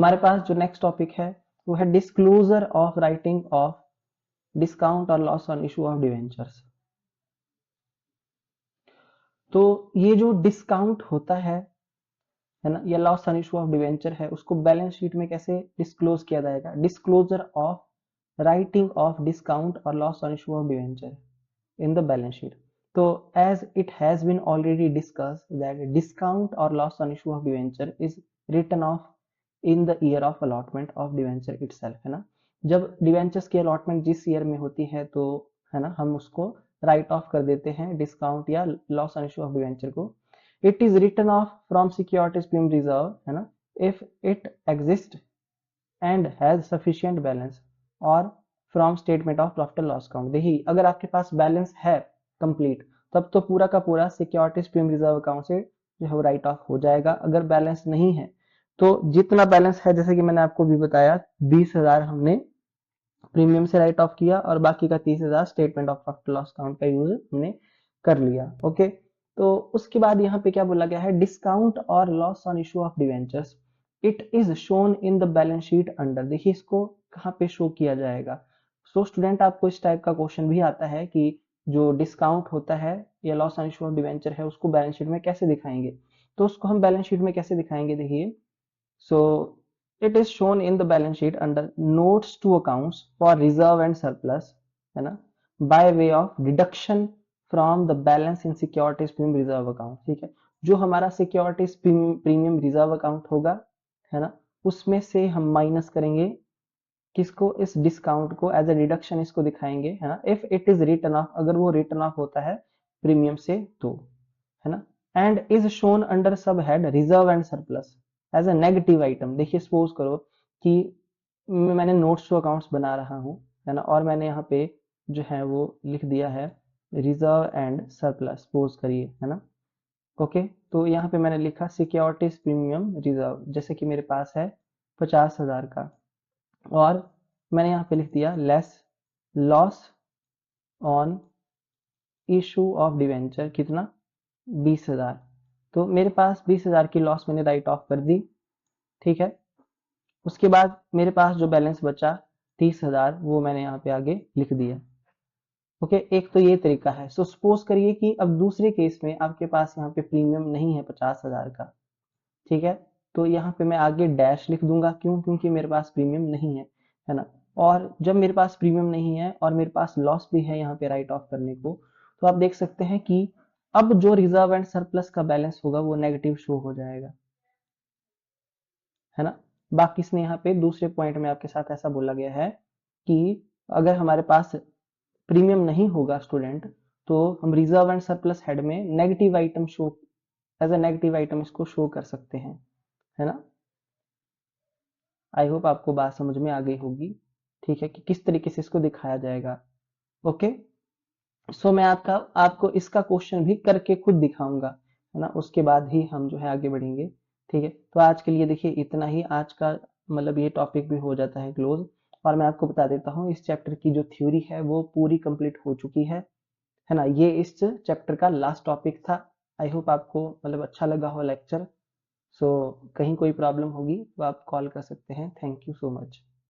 हमारे पास जो next topic है वो है disclosure of writing off discount और loss on issue of debentures. तो ये जो डिस्काउंट होता है ना, या loss on issue of debenture है, उसको बैलेंस शीट में कैसे डिस्क्लोज किया जाएगा? Disclosure of writing off discount और loss on issue of debenture in the balance sheet. So as it has been already discussed that discount or loss on issue of debenture is written off in the year of allotment of debenture itself, है ना। जब debentures की allotment जिस year में होती है तो है ना, हम उसको राइट ऑफ कर देते हैं डिस्काउंट या loss on issue of debenture को। It is written off from securities premium reserve, है ना, if it exist and has sufficient balance और from statement of profit and loss account. देखिए अगर आपके पास बैलेंस है कंप्लीट, तब तो पूरा का पूरा सिक्योरिटीज प्रीमियम रिजर्व अकाउंट से जो है राइट ऑफ हो जाएगा। अगर बैलेंस नहीं है तो जितना बैलेंस है, जैसे कि मैंने आपको भी बताया, 20,000 हमने प्रीमियम से राइट ऑफ किया और बाकी का 30,000 statement of profit loss account का यूज हमने कर लिया। ओके, तो उसके बाद यहाँ पे क्या बोला गया है? डिस्काउंट और loss on issue of debentures it is shown in the balance sheet under. देखिए इसको कहाँ पे शो किया जाएगा? सो स्टूडेंट, आपको इस टाइप का क्वेश्चन भी आता है कि जो डिस्काउंट होता है या loss on issue of debenture है उसको बैलेंस शीट में कैसे दिखाएंगे? तो उसको हम बैलेंस शीट में कैसे दिखाएंगे? देखिए, so it is shown in the balance sheet under notes to accounts for reserve and surplus, है ना, by way of deduction from the balance in securities premium reserve account। ठीक है, जो हमारा सिक्योरिटीज प्रीमियम रिजर्व अकाउंट होगा, है ना, उसमें से हम माइनस करेंगे किसको? इस डिस्काउंट को एज ए डिडक्शन इसको दिखाएंगे, है ना। If it is return of, अगर वो रिटर्न ऑफ होता है प्रीमियम से तो, है ना। And is shown under sub head reserve and surplus as a negative item. देखिए सपोज करो कि मैंने नोट्स टू अकाउंट्स बना रहा हूं, है ना, और मैंने यहाँ पे जो है वो लिख दिया है रिजर्व एंड सरप्लस, सपोज करिए, है ना। ओके, तो यहाँ पे मैंने लिखा सिक्योरिटीज प्रीमियम रिजर्व, जैसे कि मेरे पास है 50,000 का, और मैंने यहाँ पे लिख दिया less loss on issue of debenture, कितना? 20,000। तो मेरे पास 20,000 की लॉस मैंने राइट ऑफ कर दी, ठीक है। उसके बाद मेरे पास जो बैलेंस बचा 30,000, वो मैंने यहाँ पे आगे लिख दिया। ओके, एक तो ये तरीका है। सो सपोज करिए कि अब दूसरे केस में आपके पास यहाँ पे प्रीमियम नहीं है 50,000 का, ठीक है, तो यहाँ पे मैं आगे डैश लिख दूंगा। क्यों? क्योंकि मेरे पास प्रीमियम नहीं है ना। और जब मेरे पास प्रीमियम नहीं है और मेरे पास लॉस भी है यहाँ पे राइट ऑफ करने को, तो आप देख सकते हैं कि अब जो रिजर्व एंड सरप्लस का बैलेंस होगा वो नेगेटिव शो हो जाएगा, है ना। बाकी इसमें यहाँ पे दूसरे पॉइंट में आपके साथ ऐसा बोला गया है कि अगर हमारे पास प्रीमियम नहीं होगा स्टूडेंट, तो हम रिजर्व एंड सरप्लस हेड में negative item show, as a negative item इसको शो कर सकते हैं, है ना। आई होप आपको बात समझ में आ गई होगी, ठीक है, कि किस तरीके से इसको दिखाया जाएगा। ओके, सो मैं आपको इसका क्वेश्चन भी करके खुद दिखाऊंगा, है ना, उसके बाद ही हम जो है आगे बढ़ेंगे, ठीक है। तो आज के लिए देखिए इतना ही, आज का मतलब ये टॉपिक भी हो जाता है क्लोज। और मैं आपको बता देता हूँ इस चैप्टर की जो थ्योरी है वो पूरी कंप्लीट हो चुकी है ना। ये इस चैप्टर का लास्ट टॉपिक था। आई होप आपको मतलब अच्छा लगा हो लेक्चर। सो कहीं कोई प्रॉब्लम होगी तो आप कॉल कर सकते हैं। Thank you so much.